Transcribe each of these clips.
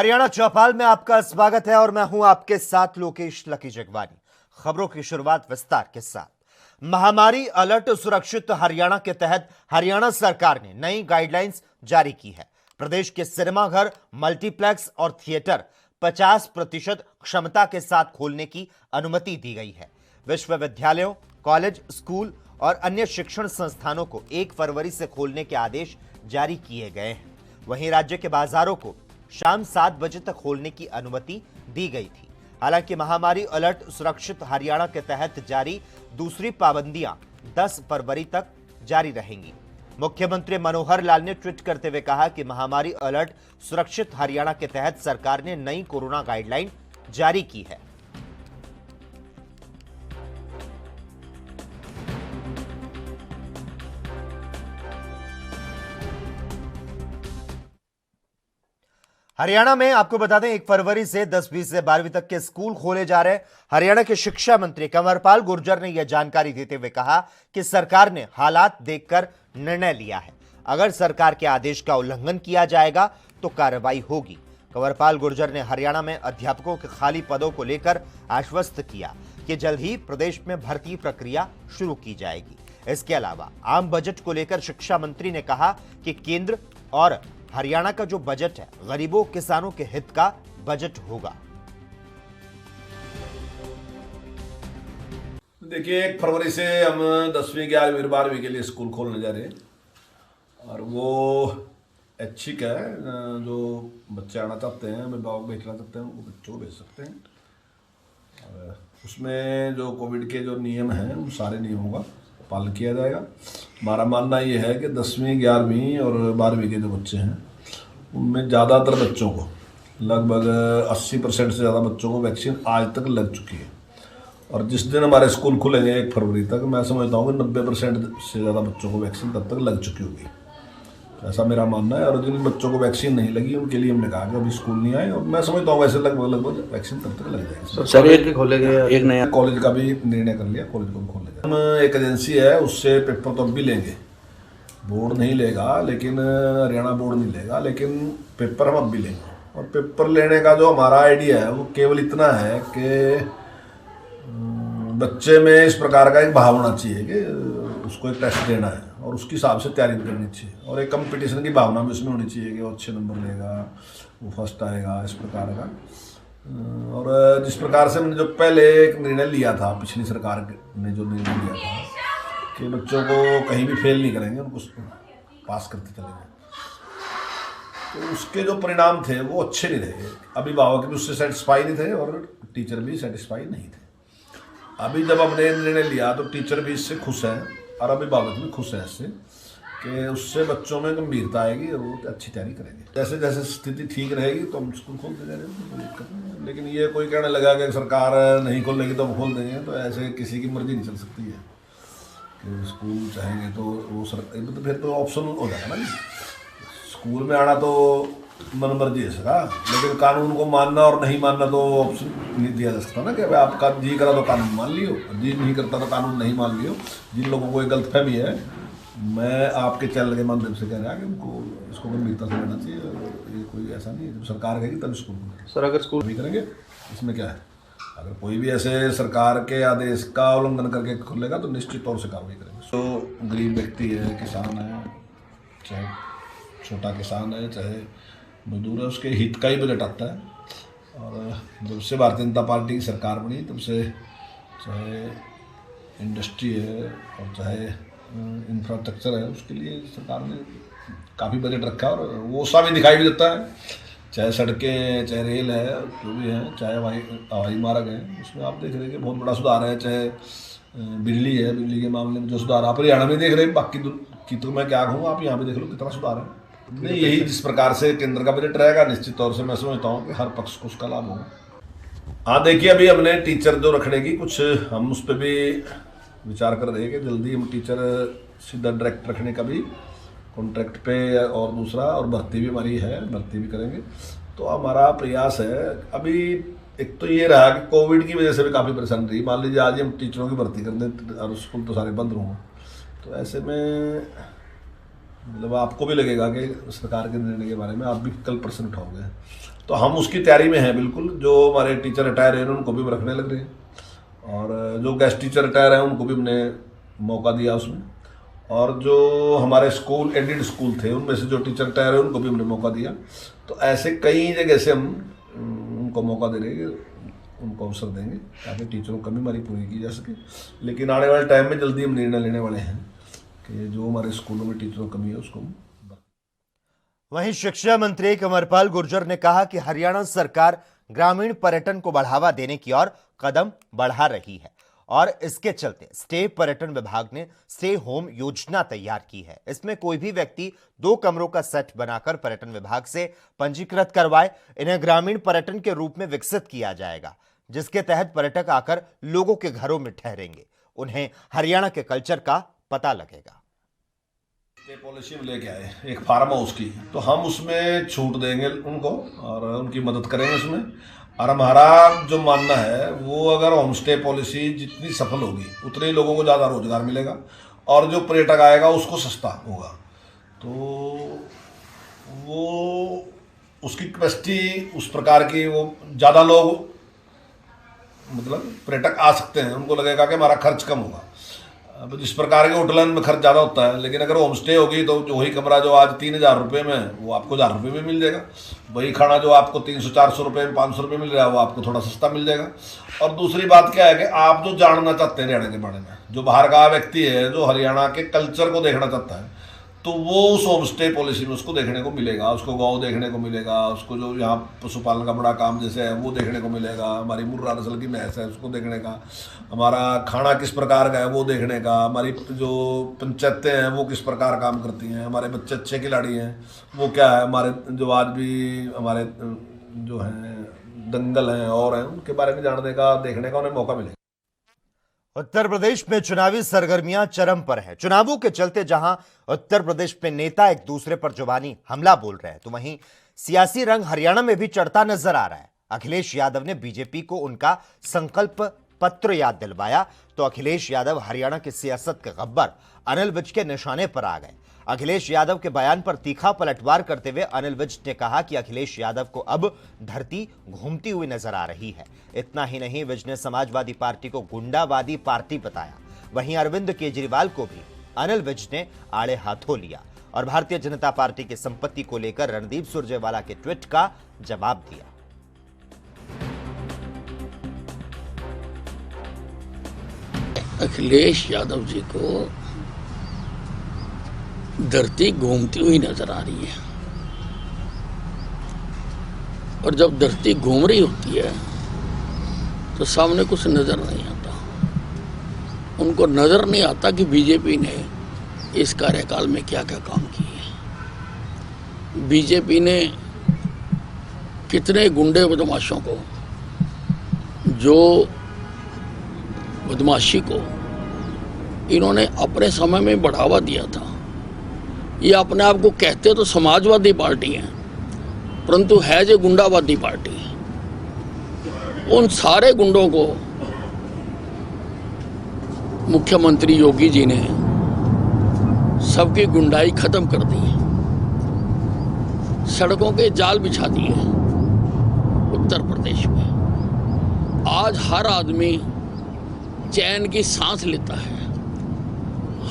हरियाणा चौपाल में आपका स्वागत है और मैं हूं आपके साथ लोकेश लकी जगवानी। खबरों की शुरुआत विस्तार के साथ। महामारी अलर्ट सुरक्षित हरियाणा के तहत हरियाणा सरकार ने नई गाइडलाइंस जारी की है। प्रदेश के सिनेमाघर, मल्टीप्लेक्स और थिएटर 50% क्षमता के साथ खोलने की अनुमति दी गई है। विश्वविद्यालयों, कॉलेज, स्कूल और अन्य शिक्षण संस्थानों को 1 फरवरी से खोलने के आदेश जारी किए गए हैं। वहीं राज्य के बाजारों को शाम 7 बजे तक खोलने की अनुमति दी गई थी। हालांकि महामारी अलर्ट सुरक्षित हरियाणा के तहत जारी दूसरी पाबंदियां 10 फरवरी तक जारी रहेंगी। मुख्यमंत्री मनोहर लाल ने ट्वीट करते हुए कहा कि महामारी अलर्ट सुरक्षित हरियाणा के तहत सरकार ने नई कोरोना गाइडलाइन जारी की है। हरियाणा में आपको बता दें 1 फरवरी से 10वीं से 12वीं तक के स्कूल खोले जा रहे हैं। हरियाणा के शिक्षा मंत्री कंवरपाल गुर्जर ने यह जानकारी देते हुए कहा कि सरकार ने हालात देखकर निर्णय लिया है। अगर सरकार के आदेश का उल्लंघन किया जाएगा तो कार्रवाई होगी। कंवरपाल गुर्जर ने हरियाणा में अध्यापकों के खाली पदों को लेकर आश्वस्त किया कि जल्द ही प्रदेश में भर्ती प्रक्रिया शुरू की जाएगी। इसके अलावा आम बजट को लेकर शिक्षा मंत्री ने कहा कि केंद्र और हरियाणा का जो बजट है गरीबों किसानों के हित का बजट होगा। देखिए 1 फरवरी से हम 10वीं 11वीं 12वीं के लिए स्कूल खोलने जा रहे हैं और वो ऐच्छिक है। जो बच्चे आना चाहते हैं, अभिभावक भेजना चाहते हैं, वो बच्चों को भेज सकते हैं। और उसमें जो कोविड के जो नियम हैं उन सारे नियमों का पालन किया जाएगा। हमारा मानना ये है कि 10वीं 11वीं और 12वीं के जो बच्चे हैं उनमें ज़्यादातर बच्चों को लगभग 80% से ज़्यादा बच्चों को वैक्सीन आज तक लग चुकी है। और जिस दिन हमारे स्कूल खुलेंगे 1 फरवरी तक, मैं समझता हूँ कि 90% से ज़्यादा बच्चों को वैक्सीन तब तक लग चुकी होगी, ऐसा मेरा मानना है। और जिन बच्चों को वैक्सीन नहीं लगी उनके लिए हमने कहा कि अभी स्कूल नहीं आए, और मैं समझता हूँ वैसे लगभग वैक्सीन तब तक लग जाएगी। सर एक खोलेंगे, एक नया कॉलेज का भी निर्णय कर लिया, कॉलेज को खोलेंगे। हम एक एजेंसी है उससे पेपर तो अब भी लेंगे, बोर्ड नहीं लेगा, लेकिन हरियाणा बोर्ड नहीं लेगा, लेकिन पेपर हम अब भी लेंगे। और पेपर लेने का जो हमारा आइडिया है वो केवल इतना है कि बच्चे में इस प्रकार का एक भाव होना चाहिए कि उसको एक टेस्ट देना है और उसके हिसाब से तैयारी करनी चाहिए, और एक कंपटीशन की भावना भी उसमें होनी चाहिए कि वो अच्छे नंबर लेगा, वो फर्स्ट आएगा, इस प्रकार का। और जिस प्रकार से हमने जो पहले एक निर्णय लिया था, पिछली सरकार ने जो निर्णय लिया था कि बच्चों को कहीं भी फेल नहीं करेंगे, उनको पास करते चलेंगे, तो उसके जो परिणाम थे वो अच्छे नहीं रहे। अभिभावक भी उससे सेटिस्फाई नहीं थे और टीचर भी सेटिस्फाई नहीं थे। अभी जब हमने निर्णय लिया तो टीचर भी इससे खुश हैं और अभिभावक भी खुश हैं इससे, कि उससे बच्चों में गंभीरता आएगी और वो अच्छी तैयारी करेंगे। जैसे जैसे स्थिति ठीक रहेगी तो हम स्कूल खोलते जा रहे हैं। लेकिन ये कोई कहने लगा कि सरकार नहीं खोलेगी तो हम खोल देंगे, तो ऐसे किसी की मर्जी नहीं चल सकती है कि स्कूल चाहेंगे तो वो सरकार, तो फिर तो ऑप्शन हो जाएगा ना। स्कूल में आना तो मन मर्जी है सका, लेकिन कानून को मानना और नहीं मानना तो ऑप्शन नहीं दिया जा सकता ना कि आपका जी करा तो कानून मान लियो, जी नहीं करता तो कानून नहीं मान लियो। जिन लोगों को एक गलतफहमी है, मैं आपके चैनल के माध्यम से कह रहा कि उनको इसको गंभीरता से लेना चाहिए। ये कोई ऐसा नहीं है, जब सरकार कहेगी तब स्कूल सर अगर स्कूल भी करेंगे, इसमें क्या है। अगर कोई भी ऐसे सरकार के आदेश का उल्लंघन करके खुलेगा तो निश्चित तौर से कार्रवाई करेंगे। तो गरीब व्यक्ति है, किसान है, चाहे छोटा किसान है, चाहे मजदूर है, उसके हित का ही बजट आता है। और जब से भारतीय जनता पार्टी की सरकार बनी तब से चाहे इंडस्ट्री है और चाहे इंफ्रास्ट्रक्चर है, उसके लिए सरकार ने काफ़ी बजट रखा है और वो सा भी दिखाई भी देता है। चाहे सड़कें, चाहे रेल है, जो भी है, चाहे हवाई मार्ग है, उसमें आप देख रहे हैं कि बहुत बड़ा सुधार है। चाहे बिजली है, बिजली के मामले में जो सुधार आप हरियाणा में देख रहे हैं, बाकी की तो मैं क्या कहूँ, आप यहाँ पे देख लो कितना सुधार है। नहीं, यही जिस प्रकार से केंद्र का बजट रहेगा, निश्चित तौर से मैं समझता हूँ कि हर पक्ष को उसका लाभ होगा। हाँ देखिए, अभी हमने टीचर जो रखने की कुछ हम उस पर भी विचार कर रहे हैं कि जल्दी हम टीचर सीधा डायरेक्ट रखने का भी कॉन्ट्रैक्ट पे, और दूसरा और भर्ती भी हमारी है, भर्ती भी करेंगे। तो हमारा प्रयास है। अभी एक तो ये रहा कि कोविड की वजह से भी काफ़ी परेशानी रही। मान लीजिए आज हम टीचरों की भर्ती कर दें और स्कूल तो सारे बंद हों, तो ऐसे में मतलब आपको भी लगेगा कि सरकार के निर्णय के बारे में आप भी कल प्रश्न उठाओगे। तो हम उसकी तैयारी में हैं बिल्कुल। जो हमारे टीचर रिटायर हैं उनको भी हम रखने लग रहे हैं, और जो गेस्ट टीचर रिटायर हैं उनको भी हमने मौका दिया उसमें, और जो हमारे स्कूल एडेड स्कूल थे उनमें से जो टीचर रिटायर हैं उनको भी हमने मौका दिया। तो ऐसे कई जगह से हम उनको मौका दे रहे हैं, उनको अवसर देंगे ताकि टीचरों की कमी हमारी पूरी की जा सके। लेकिन आने वाले टाइम में जल्दी हम निर्णय लेने वाले हैं कि जो हमारे स्कूलों में टीचरों की कमी है उसको। वहीं शिक्षा मंत्री कंवरपाल गुर्जर ने कहा कि हरियाणा सरकार ग्रामीण पर्यटन को बढ़ावा देने की ओर कदम बढ़ा रही है और इसके चलते स्टे पर्यटन विभाग ने स्टे होम योजना तैयार की है। इसमें कोई भी व्यक्ति 2 कमरों का सेट बनाकर पर्यटन विभाग से पंजीकृत करवाए, इन्हें ग्रामीण पर्यटन के रूप में विकसित किया जाएगा, जिसके तहत पर्यटक आकर लोगों के घरों में ठहरेंगे, उन्हें हरियाणा के कल्चर का पता लगेगा। पॉलिसी में लेके आए एक फार्म हाउस की, तो हम उसमें छूट देंगे उनको और उनकी मदद करेंगे उसमें। और हमारा जो मानना है वो अगर होम स्टे पॉलिसी जितनी सफल होगी उतने ही लोगों को ज़्यादा रोजगार मिलेगा और जो पर्यटक आएगा उसको सस्ता होगा। तो वो उसकी कैपेसिटी उस प्रकार की, वो ज़्यादा लोग मतलब पर्यटक आ सकते हैं, उनको लगेगा कि हमारा खर्च कम होगा। अब जिस प्रकार के होटलन में खर्च ज़्यादा होता है, लेकिन अगर होम स्टे होगी तो जो वही कमरा जो आज 3,000 रुपये में वो आपको 1,000 रुपये में मिल जाएगा। वही खाना जो आपको 300-400 रुपये में 500 रुपये मिल रहा है वो आपको थोड़ा सस्ता मिल जाएगा। और दूसरी बात क्या है कि आप जो जानना चाहते हैं हरियाणा के बारे में, जो बाहर का व्यक्ति है जो हरियाणा के कल्चर को देखना चाहता है, तो वो उस होम स्टे पॉलिसी में उसको देखने को मिलेगा। उसको गाँव देखने को मिलेगा, उसको जो यहाँ पशुपालन का बड़ा काम जैसे है वो देखने को मिलेगा, हमारी मुर्रा नस्ल की भैंस है उसको देखने का, हमारा खाना किस प्रकार का है वो देखने का, हमारी जो पंचायतें हैं वो किस प्रकार काम करती हैं, हमारे बच्चे अच्छे खिलाड़ी हैं वो क्या है, हमारे जो आज भी हमारे जो हैं दंगल हैं और हैं उनके बारे में जानने का, देखने का उन्हें मौका मिलेगा। उत्तर प्रदेश में चुनावी सरगर्मियां चरम पर है। चुनावों के चलते जहां उत्तर प्रदेश में नेता एक दूसरे पर जुबानी हमला बोल रहे हैं, तो वहीं सियासी रंग हरियाणा में भी चढ़ता नजर आ रहा है। अखिलेश यादव ने बीजेपी को उनका संकल्प पत्र याद दिलवाया, तो अखिलेश यादव हरियाणा की सियासत के गब्बर अनिल विज के निशाने पर आ गए। अखिलेश यादव के बयान पर तीखा पलटवार करते हुए अनिल विज ने कहा कि अखिलेश यादव को अब धरती घूमती हुई नजर आ रही है। इतना ही नहीं, विज ने समाजवादी पार्टी को गुंडावादी पार्टी बताया। वहीं अरविंद केजरीवाल को भी अनिल विज ने आड़े हाथों लिया और भारतीय जनता पार्टी की संपत्ति को लेकर रणदीप सुरजेवाला के ट्वीट का जवाब दिया। अखिलेश यादव जी को धरती घूमती हुई नजर आ रही है, और जब धरती घूम रही होती है तो सामने कुछ नजर नहीं आता। उनको नजर नहीं आता कि बीजेपी ने इस कार्यकाल में क्या क्या काम किए। बीजेपी ने कितने गुंडे बदमाशों को, जो बदमाशी को इन्होंने अपने समय में बढ़ावा दिया था। ये अपने आप को कहते तो समाजवादी पार्टी है, परंतु है जो गुंडावादी पार्टी है। उन सारे गुंडों को मुख्यमंत्री योगी जी ने सबकी गुंडाई खत्म कर दी, सड़कों के जाल बिछा दिए। उत्तर प्रदेश में आज हर आदमी चैन की सांस लेता है,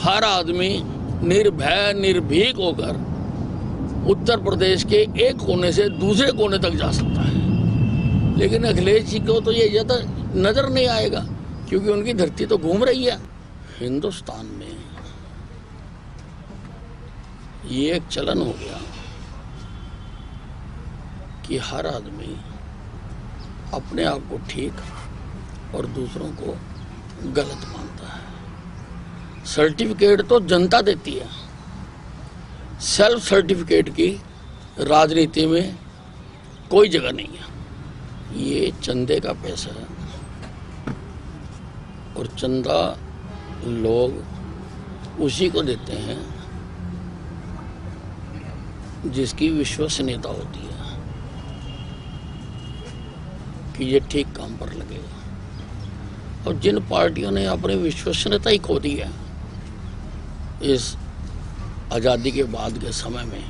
हर आदमी निर्भय निर्भीक होकर उत्तर प्रदेश के एक कोने से दूसरे कोने तक जा सकता है। लेकिन अखिलेश जी को तो ये ज़्यादा नजर नहीं आएगा, क्योंकि उनकी धरती तो घूम रही है। हिंदुस्तान में ये एक चलन हो गया कि हर आदमी अपने आप को ठीक और दूसरों को गलत मानता है। सर्टिफिकेट तो जनता देती है, सेल्फ सर्टिफिकेट की राजनीति में कोई जगह नहीं है। ये चंदे का पैसा है, और चंदा लोग उसी को देते हैं जिसकी विश्वसनीयता होती है कि ये ठीक काम पर लगेगा। और जिन पार्टियों ने अपनी विश्वसनीयता ही खो दी है इस आज़ादी के बाद के समय में,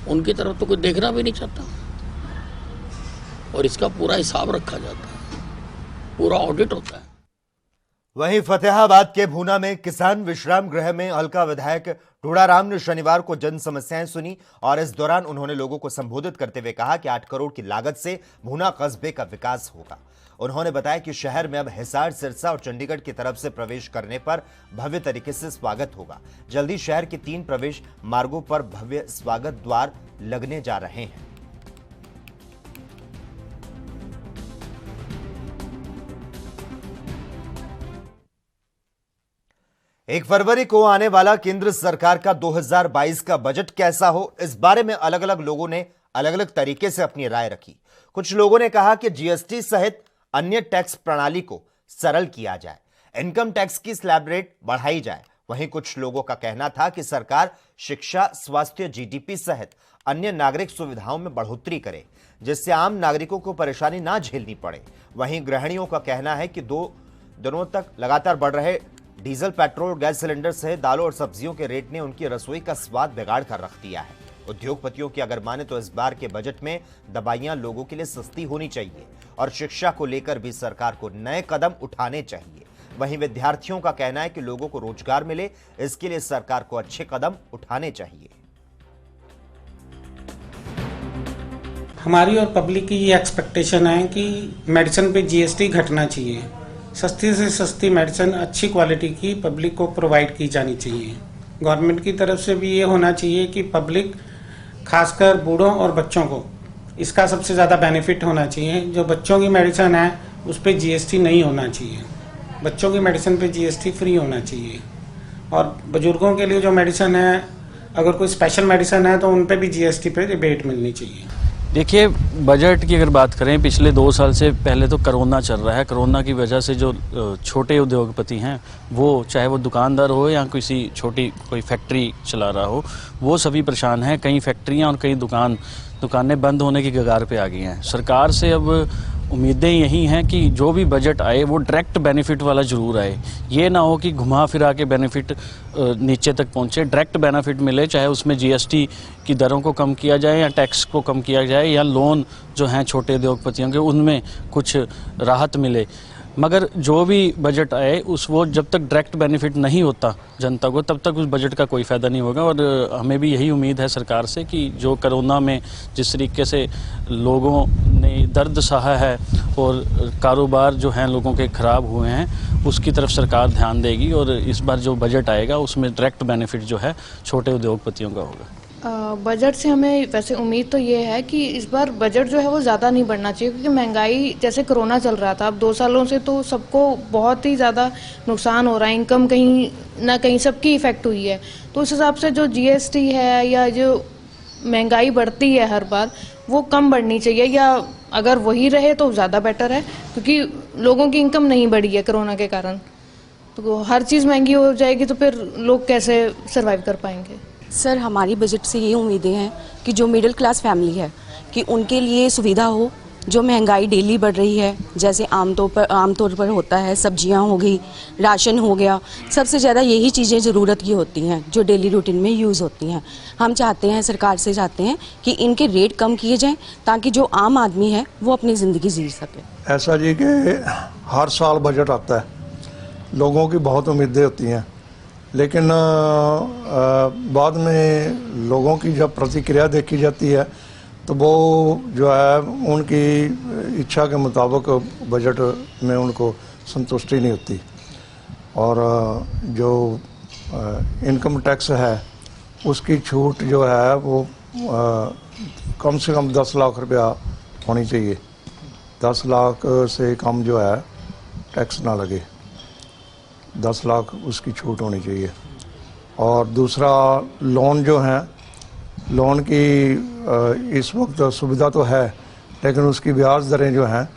उनकी तरफ तो कोई देखना भी नहीं चाहता, और इसका पूरा हिसाब रखा जाता है, पूरा ऑडिट होता है। वहीं फतेहाबाद के भूना में किसान विश्राम गृह में हल्का विधायक टूड़ाराम ने शनिवार को जन समस्याएं सुनी और इस दौरान उन्होंने लोगों को संबोधित करते हुए कहा कि 8 करोड़ की लागत से भूना कस्बे का विकास होगा। उन्होंने बताया कि शहर में अब हिसार, सिरसा और चंडीगढ़ की तरफ से प्रवेश करने पर भव्य तरीके से स्वागत होगा। जल्दी शहर के 3 प्रवेश मार्गों पर भव्य स्वागत द्वार लगने जा रहे हैं। एक फरवरी को आने वाला केंद्र सरकार का 2022 का बजट कैसा हो, इस बारे में अलग अलग लोगों ने अलग अलग तरीके से अपनी राय रखी। कुछ लोगों ने कहा कि जीएसटी सहित अन्य टैक्स प्रणाली को सरल किया जाए, इनकम टैक्स की स्लैब रेट बढ़ाई जाए। वहीं कुछ लोगों का कहना था कि सरकार शिक्षा, स्वास्थ्य, जीडीपी सहित अन्य नागरिक सुविधाओं में बढ़ोतरी करे, जिससे आम नागरिकों को परेशानी ना झेलनी पड़े। वहीं गृहिणियों का कहना है कि 2 दिनों तक लगातार बढ़ रहे डीजल, पेट्रोल, गैस सिलेंडर सहित दालों और सब्जियों के रेट ने उनकी रसोई का स्वाद बिगाड़ कर रख दिया है। उद्योगपतियों की अगर माने तो इस बार के बजट में दवाइयां लोगों के लिए सस्ती होनी चाहिए और शिक्षा को लेकर भी सरकार को नए कदम उठाने चाहिए। वहीं विद्यार्थियों का कहना है कि लोगों को रोजगार मिले, इसके लिए सरकार को अच्छे कदम उठाने चाहिए। हमारी और पब्लिक की ये एक्सपेक्टेशन है कि मेडिसिन पे जीएसटी घटना चाहिए। सस्ती से सस्ती मेडिसिन अच्छी क्वालिटी की पब्लिक को प्रोवाइड की जानी चाहिए। गवर्नमेंट की तरफ से भी ये होना चाहिए कि पब्लिक, खासकर बूढ़ों और बच्चों को इसका सबसे ज़्यादा बेनिफिट होना चाहिए। जो बच्चों की मेडिसिन है उस पर जीएसटी नहीं होना चाहिए, बच्चों की मेडिसिन पे जीएसटी फ्री होना चाहिए। और बुजुर्गों के लिए जो मेडिसिन है, अगर कोई स्पेशल मेडिसिन है तो उन पे भी जीएसटी पे रिबेट मिलनी चाहिए। देखिए, बजट की अगर बात करें, पिछले 2 साल से पहले तो कोरोना चल रहा है। कोरोना की वजह से जो छोटे उद्योगपति हैं, वो चाहे वो दुकानदार हो या किसी छोटी कोई फैक्ट्री चला रहा हो, वो सभी परेशान हैं। कई फैक्ट्रियां और कई दुकानें बंद होने की कगार पे आ गई हैं। सरकार से अब उम्मीदें यही हैं कि जो भी बजट आए वो डायरेक्ट बेनिफिट वाला ज़रूर आए। ये ना हो कि घुमा फिरा के बेनिफिट नीचे तक पहुंचे। डायरेक्ट बेनिफिट मिले, चाहे उसमें जीएसटी की दरों को कम किया जाए या टैक्स को कम किया जाए, या लोन जो हैं छोटे उद्योगपतियों के उनमें कुछ राहत मिले। मगर जो भी बजट आए वो जब तक डायरेक्ट बेनिफिट नहीं होता जनता को, तब तक उस बजट का कोई फ़ायदा नहीं होगा। और हमें भी यही उम्मीद है सरकार से कि जो कोरोना में जिस तरीके से लोगों ने दर्द सहा है और कारोबार जो हैं लोगों के ख़राब हुए हैं, उसकी तरफ सरकार ध्यान देगी और इस बार जो बजट आएगा उसमें डायरेक्ट बेनिफिट जो है छोटे उद्योगपतियों का होगा। बजट से हमें वैसे उम्मीद तो ये है कि इस बार बजट जो है वो ज़्यादा नहीं बढ़ना चाहिए, क्योंकि महंगाई जैसे कोरोना चल रहा था, अब 2 सालों से तो सबको बहुत ही ज़्यादा नुकसान हो रहा है। इनकम कहीं ना कहीं सबकी इफ़ेक्ट हुई है। तो उस हिसाब से जो जीएसटी है या जो महंगाई बढ़ती है हर बार, वो कम बढ़नी चाहिए, या अगर वही रहे तो ज़्यादा बेटर है, क्योंकि लोगों की इनकम नहीं बढ़ी है कोरोना के कारण। तो हर चीज़ महंगी हो जाएगी तो फिर लोग कैसे सर्वाइव कर पाएंगे। सर, हमारी बजट से ये उम्मीदें हैं कि जो मिडिल क्लास फैमिली है कि उनके लिए सुविधा हो। जो महंगाई डेली बढ़ रही है, जैसे आमतौर पर होता है, सब्जियां हो गई, राशन हो गया, सबसे ज़्यादा यही चीज़ें ज़रूरत की होती हैं जो डेली रूटीन में यूज़ होती हैं। हम चाहते हैं, सरकार से चाहते हैं कि इनके रेट कम किए जाएं ताकि जो आम आदमी है वो अपनी ज़िंदगी जी सके। ऐसा जी कि हर साल बजट आता है, लोगों की बहुत उम्मीदें होती हैं, लेकिन बाद में लोगों की जब प्रतिक्रिया देखी जाती है तो वो जो है उनकी इच्छा के मुताबिक बजट में उनको संतुष्टि नहीं होती। और जो इनकम टैक्स है उसकी छूट जो है वो कम से कम 10 लाख रुपया होनी चाहिए। 10 लाख से कम जो है टैक्स ना लगे, 10 लाख उसकी छूट होनी चाहिए। और दूसरा, लोन जो है, लोन की इस वक्त सुविधा तो है, लेकिन उसकी ब्याज दरें जो हैं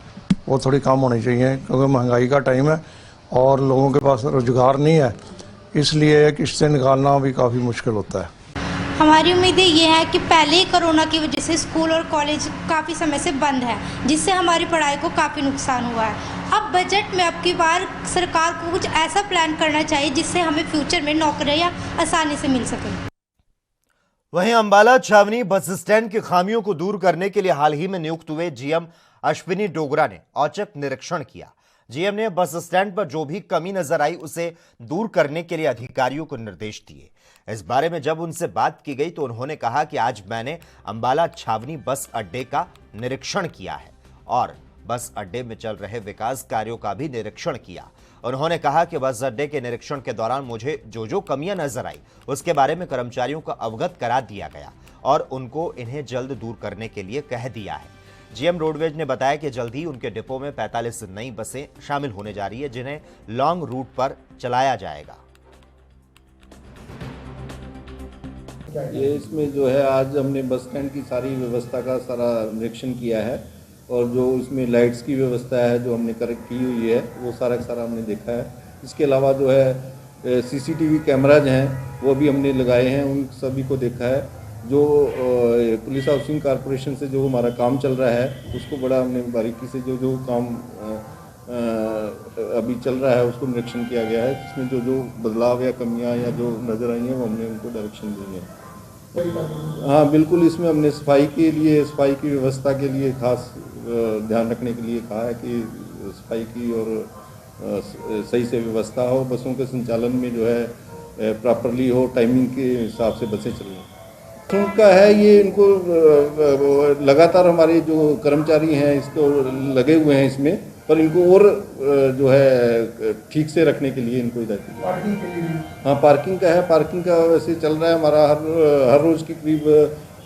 वो थोड़ी कम होनी चाहिए, क्योंकि महंगाई का टाइम है और लोगों के पास रोज़गार नहीं है, इसलिए किस्तें निकालना भी काफ़ी मुश्किल होता है। हमारी उम्मीदें ये है कि पहले ही कोरोना की वजह से स्कूल और कॉलेज काफ़ी समय से बंद है, जिससे हमारी पढ़ाई को काफ़ी नुकसान हुआ है। अब बजट में अब की बार सरकार को कुछ ऐसा प्लान करना चाहिए जिससे हमें फ्यूचर में नौकरियां आसानी से मिल सकें। वहीं अंबाला छावनी बस स्टैंड की खामियों को दूर करने के लिए हाल ही में नियुक्त हुए जीएम अश्विनी डोगरा ने औचक निरीक्षण किया। जीएम ने बस स्टैंड पर जो भी कमी नजर आई उसे दूर करने के लिए अधिकारियों को निर्देश दिए। इस बारे में जब उनसे बात की गई तो उन्होंने कहा कि आज मैंने अंबाला छावनी बस अड्डे का निरीक्षण किया है और बस अड्डे में चल रहे विकास कार्यों का भी निरीक्षण किया। उन्होंने कहा कि बस अड्डे के निरीक्षण के दौरान मुझे जो कमियां नजर आई उसके बारे में कर्मचारियों को अवगत करा दिया गया और उनको इन्हें जल्द दूर करने के लिए कह दिया है। जीएम रोडवेज ने बताया कि जल्द ही उनके डिपो में 45 नई बसें शामिल होने जा रही है जिन्हें लॉन्ग रूट पर चलाया जाएगा। ये इसमें जो है आज हमने बस स्टैंड की सारी व्यवस्था का सारा निरीक्षण किया है और जो इसमें लाइट्स की व्यवस्था है जो हमने करेक्ट की हुई है वो सारा हमने देखा है। इसके अलावा जो है सीसीटीवी कैमराज हैं वो भी हमने लगाए हैं, उन सभी को देखा है। जो पुलिस हाउसिंग कॉरपोरेशन से जो हमारा काम चल रहा है उसको बड़ा हमने बारीकी से जो काम अभी चल रहा है उसको निरीक्षण किया गया है, जिसमें जो बदलाव या कमियां या जो नज़र आई हैं वो हमने उनको डायरेक्शन दी है। हाँ बिल्कुल, इसमें हमने सफाई की व्यवस्था के लिए खास ध्यान रखने के लिए कहा है कि सफाई की और सही से व्यवस्था हो, बसों के संचालन में जो है प्रॉपरली हो, टाइमिंग के हिसाब से बसें चलें। उनका है ये, इनको लगातार हमारे जो कर्मचारी हैं इसको लगे हुए हैं इसमें, पर इनको और जो है ठीक से रखने के लिए इनको हिदायत दी। पार्किंग के लिए हाँ पार्किंग का है, पार्किंग का वैसे चल रहा है हमारा हर रोज़ की करीब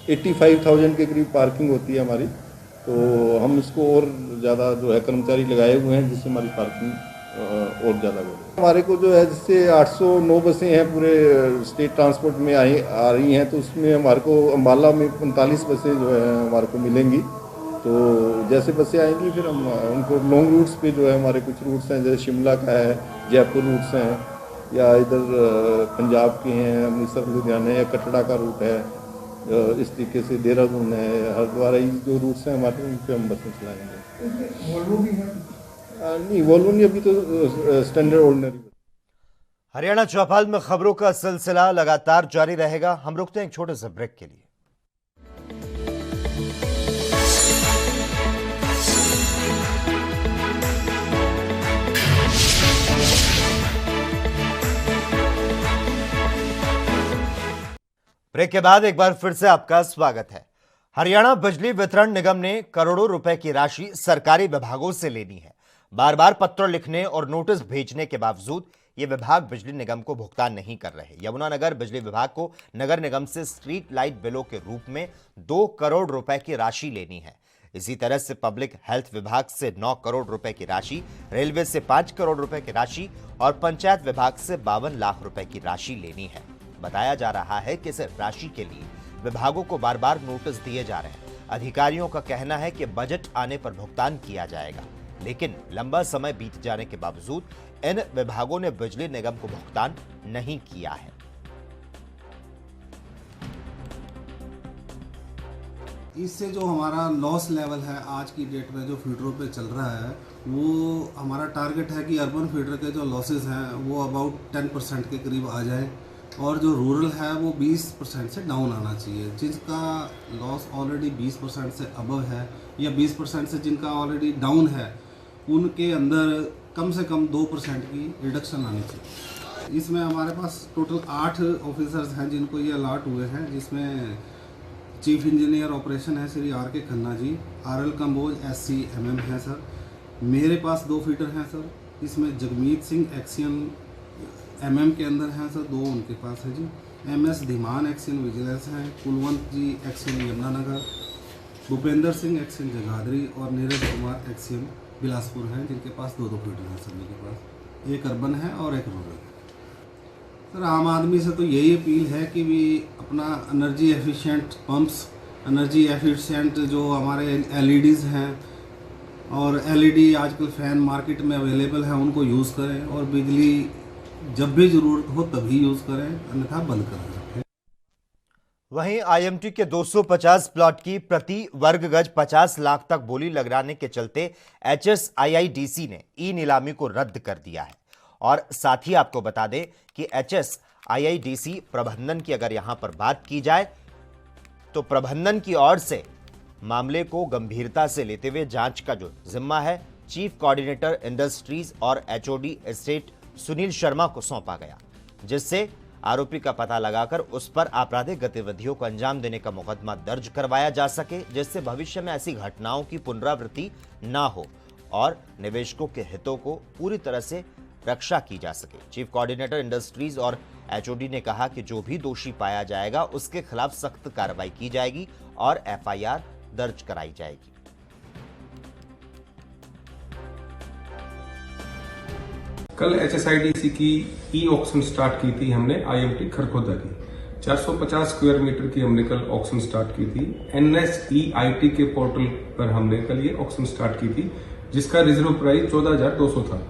85,000 के करीब पार्किंग होती है हमारी, तो हम इसको और ज़्यादा जो है कर्मचारी लगाए हुए हैं जिससे हमारी पार्किंग और ज़्यादा बढ़े। हमारे को जो है जिससे 809 बसें हैं पूरे स्टेट ट्रांसपोर्ट में आ रही हैं, तो उसमें हमारे को अम्बाला में 45 बसें जो है हमारे को मिलेंगी। तो जैसे बसें आएंगी फिर हम उनको लॉन्ग रूट्स पे जो है हमारे कुछ रूट्स हैं जैसे शिमला का है, जयपुर रूट्स हैं या इधर पंजाब के हैं, अमृतसर लुधियाना या कटड़ा का रूट है, इस तरीके से देहरादून है, हरिद्वार, ये जो रूट्स हैं हमारे उन पर हम बसें चलाएँगे। वोल्वो भी है? नहीं, वोल्वो नहीं, अभी तो स्टैंडर्ड ऑर्डिनरी। हरियाणा चौपाल में खबरों का सिलसिला लगातार जारी रहेगा। हम रुकते हैं एक छोटे से ब्रेक के लिए। ब्रेक के बाद एक बार फिर से आपका स्वागत है। हरियाणा बिजली वितरण निगम ने करोड़ों रुपए की राशि सरकारी विभागों से लेनी है। बार बार पत्र लिखने और नोटिस भेजने के बावजूद ये विभाग बिजली निगम को भुगतान नहीं कर रहे। यमुनानगर बिजली विभाग को नगर निगम से स्ट्रीट लाइट बिलों के रूप में 2 करोड़ रुपए की राशि लेनी है। इसी तरह से पब्लिक हेल्थ विभाग से 9 करोड़ रुपए की राशि, रेलवे से 5 करोड़ रुपए की राशि और पंचायत विभाग से 52 लाख रुपए की राशि लेनी है। बताया जा रहा है कि इस राशि के लिए विभागों को बार बार नोटिस दिए जा रहे हैं। अधिकारियों का कहना है कि बजट आने पर भुगतान किया जाएगा, लेकिन लंबा समय बीत जाने के बावजूद इन विभागों ने बिजली निगम को भुगतान नहीं किया है। इससे जो हमारा लॉस लेवल है आज की डेट में जो फीडरों पे चल रहा है, वो हमारा टारगेट है कि अर्बन फीडर के जो लॉसेस हैं वो अबाउट 10% के करीब आ जाए और जो रूरल है वो 20% से डाउन आना चाहिए। जिसका लॉस ऑलरेडी 20% से अबव है या 20% से जिनका ऑलरेडी डाउन है, उनके अंदर कम से कम 2% की रिडक्शन आनी चाहिए। इसमें हमारे पास टोटल 8 ऑफिसर्स हैं जिनको ये अलॉट हुए हैं, जिसमें चीफ इंजीनियर ऑपरेशन है श्री आर के खन्ना जी, RL कंबोज SCMM है सर, मेरे पास 2 फीडर हैं सर, इसमें जगमीत सिंह एक्सियन MM के अंदर हैं सर, 2 उनके पास है जी, MS धीमान एक्सियन विजिलेंस हैं, कुलवंत जी एक्सियन यमुनानगर, भूपेंद्र सिंह एक्सियन जगाधरी और नीरज कुमार एक्सियन बिलासपुर हैं, जिनके पास 2 फीडर हैं सभी के पास, एक अर्बन है और एक रूरल है। सर आम आदमी से तो यही अपील है कि भी अपना energy efficient pumps, energy efficient जो हमारे LEDs हैं और LED आजकल फ़ैन मार्केट में अवेलेबल है, उनको यूज़ करें और बिजली जब भी ज़रूरत हो तभी यूज़ करें, अन्यथा बंद करें। वहीं IMT के 250 प्लॉट की प्रति वर्ग गज 50 लाख तक बोली लगाने के चलते HSIIDC ने ई-नीलामी को रद्द कर दिया है। और साथ ही आपको बता दें कि HSIIDC प्रबंधन की अगर यहां पर बात की जाए तो प्रबंधन की ओर से मामले को गंभीरता से लेते हुए जांच का जो जिम्मा है चीफ कोऑर्डिनेटर इंडस्ट्रीज और एचओडी एस्टेट सुनील शर्मा को सौंपा गया, जिससे आरोपी का पता लगाकर उस पर आपराधिक गतिविधियों को अंजाम देने का मुकदमा दर्ज करवाया जा सके, जिससे भविष्य में ऐसी घटनाओं की पुनरावृत्ति ना हो और निवेशकों के हितों को पूरी तरह से रक्षा की जा सके। चीफ कोऑर्डिनेटर इंडस्ट्रीज और एचओडी ने कहा कि जो भी दोषी पाया जाएगा उसके खिलाफ सख्त कार्रवाई की जाएगी और एफआईआर दर्ज कराई जाएगी। कल एचएसआईडीसी की ई ऑक्शन स्टार्ट की थी हमने आईएमटी खरखोदा की 450 स्क्वायर मीटर की हमने कल ऑक्शन स्टार्ट की थी। NSEIT के पोर्टल पर हमने कल ये ऑक्शन स्टार्ट की थी, जिसका रिजर्व प्राइस 14,200 था।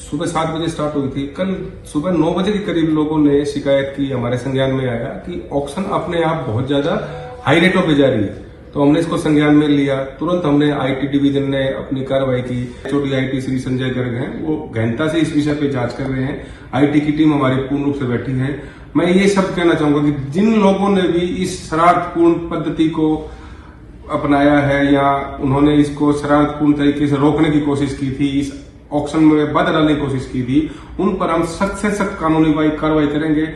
सुबह 7 बजे स्टार्ट हुई थी। कल सुबह 9 बजे के करीब लोगों ने शिकायत की, हमारे संज्ञान में आया कि ऑक्शन अपने आप बहुत ज्यादा हाई रेटों पे जा रही है। तो हमने इसको संज्ञान में लिया। तुरंत हमने आईटी डिवीजन ने अपनी कार्रवाई की। एचओडी आईटी श्री संजय गर्ग हैं, वो गहनता से इस विषय पे जांच कर रहे हैं। आईटी की टीम हमारी पूर्ण रूप से बैठी है। मैं ये सब कहना चाहूंगा कि जिन लोगों ने भी इस शरारतपूर्ण पद्धति को अपनाया है या उन्होंने इसको शरारतपूर्ण तरीके से रोकने की कोशिश की थी, इस ऑक्शन में बाधा डालने की कोशिश की थी, उन पर हम सख्त से सख्त कानूनी कार्रवाई करेंगे।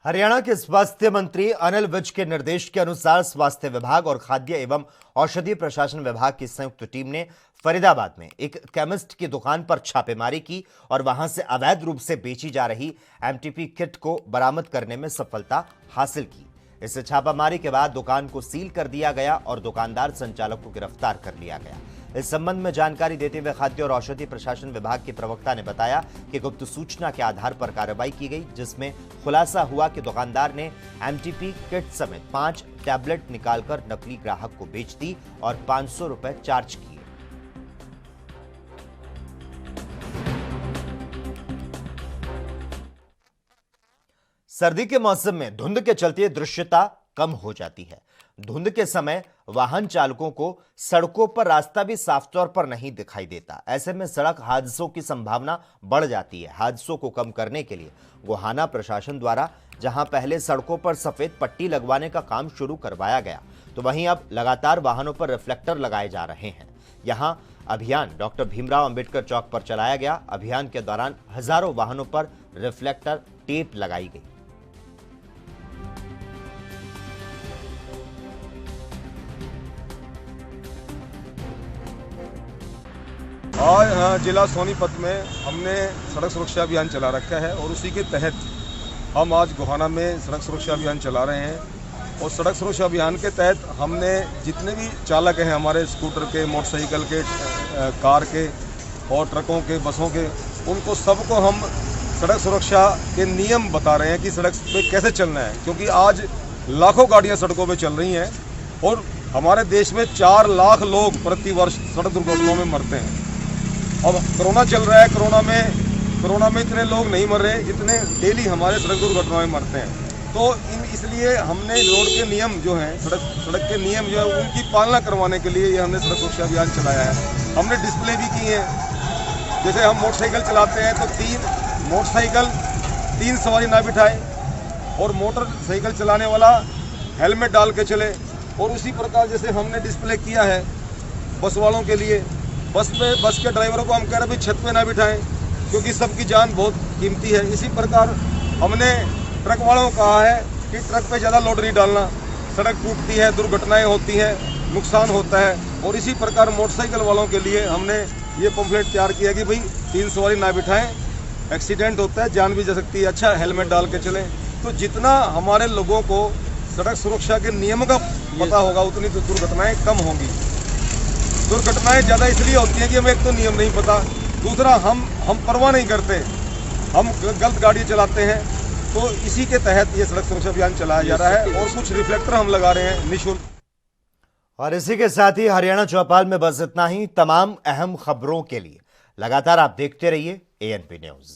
हरियाणा के स्वास्थ्य मंत्री अनिल विज के निर्देश के अनुसार स्वास्थ्य विभाग और खाद्य एवं औषधि प्रशासन विभाग की संयुक्त टीम ने फरीदाबाद में एक केमिस्ट की दुकान पर छापेमारी की और वहां से अवैध रूप से बेची जा रही एमटीपी किट को बरामद करने में सफलता हासिल की। इस छापामारी के बाद दुकान को सील कर दिया गया और दुकानदार संचालक को गिरफ्तार कर लिया गया। इस संबंध में जानकारी देते हुए खाद्य और औषधि प्रशासन विभाग के प्रवक्ता ने बताया कि गुप्त सूचना के आधार पर कार्रवाई की गई, जिसमें खुलासा हुआ कि दुकानदार ने एमटीपी किट समेत 5 टैबलेट निकालकर नकली ग्राहक को बेच दी और 500 रुपए चार्ज किए। सर्दी के मौसम में धुंध के चलते दृश्यता कम हो जाती है। धुंध के समय वाहन चालकों को सड़कों पर रास्ता भी साफ तौर पर नहीं दिखाई देता। ऐसे में सड़क हादसों की संभावना बढ़ जाती है। हादसों को कम करने के लिए गोहाना प्रशासन द्वारा जहां पहले सड़कों पर सफेद पट्टी लगवाने का काम शुरू करवाया गया, तो वहीं अब लगातार वाहनों पर रिफ्लेक्टर लगाए जा रहे हैं। यहां अभियान डॉक्टर भीमराव अंबेडकर चौक पर चलाया गया। अभियान के दौरान हजारों वाहनों पर रिफ्लेक्टर टेप लगाई गई। आज जिला सोनीपत में हमने सड़क सुरक्षा अभियान चला रखा है और उसी के तहत हम आज गोहाना में सड़क सुरक्षा अभियान चला रहे हैं। और सड़क सुरक्षा अभियान के तहत हमने जितने भी चालक हैं हमारे स्कूटर के, मोटरसाइकिल के, कार के और ट्रकों के, बसों के, उनको सबको हम सड़क सुरक्षा के नियम बता रहे हैं कि सड़क पे कैसे चलना है, क्योंकि आज लाखों गाड़ियाँ सड़कों पर चल रही हैं और हमारे देश में 4 लाख लोग प्रति वर्ष सड़क दुर्घटनाओं में मरते हैं। अब कोरोना चल रहा है, कोरोना में इतने लोग नहीं मर रहे जितने डेली हमारे सड़क दुर्घटनाओं में मरते हैं। तो इसलिए हमने रोड के नियम जो हैं, सड़क के नियम जो है उनकी पालना करवाने के लिए ये हमने सड़क सुरक्षा अभियान चलाया है। हमने डिस्प्ले भी की है। जैसे हम मोटरसाइकिल चलाते हैं तो 3 सवारी ना बिठाए और मोटरसाइकिल चलाने वाला हेलमेट डाल के चले। और उसी प्रकार जैसे हमने डिस्प्ले किया है बस वालों के लिए, बस के ड्राइवरों को हम कह रहे हैं छत पे ना बिठाएं, क्योंकि सबकी जान बहुत कीमती है। इसी प्रकार हमने ट्रक वालों को कहा है कि ट्रक पे ज़्यादा लोड नहीं डालना, सड़क टूटती है, दुर्घटनाएं होती हैं, नुकसान होता है। और इसी प्रकार मोटरसाइकिल वालों के लिए हमने ये पम्फलेट तैयार किया कि भाई 3 सवारी ना बिठाएं, एक्सीडेंट होता है, जान भी जा सकती है, अच्छा हेलमेट डाल के चलें। तो जितना हमारे लोगों को सड़क सुरक्षा के नियमों का पता होगा उतनी तो दुर्घटनाएँ कम होंगी। दुर्घटनाएं ज़्यादा इसलिए होती हैं कि हमें एक तो नियम नहीं पता, दूसरा हम परवाह नहीं करते, हम गलत गाड़ी चलाते हैं। तो इसी के तहत ये सड़क सुरक्षा अभियान चलाया जा रहा है और कुछ रिफ्लेक्टर हम लगा रहे हैं निःशुल्क। और इसी के साथ ही हरियाणा चौपाल में बस इतना ही। तमाम अहम खबरों के लिए लगातार आप देखते रहिए ANP न्यूज़।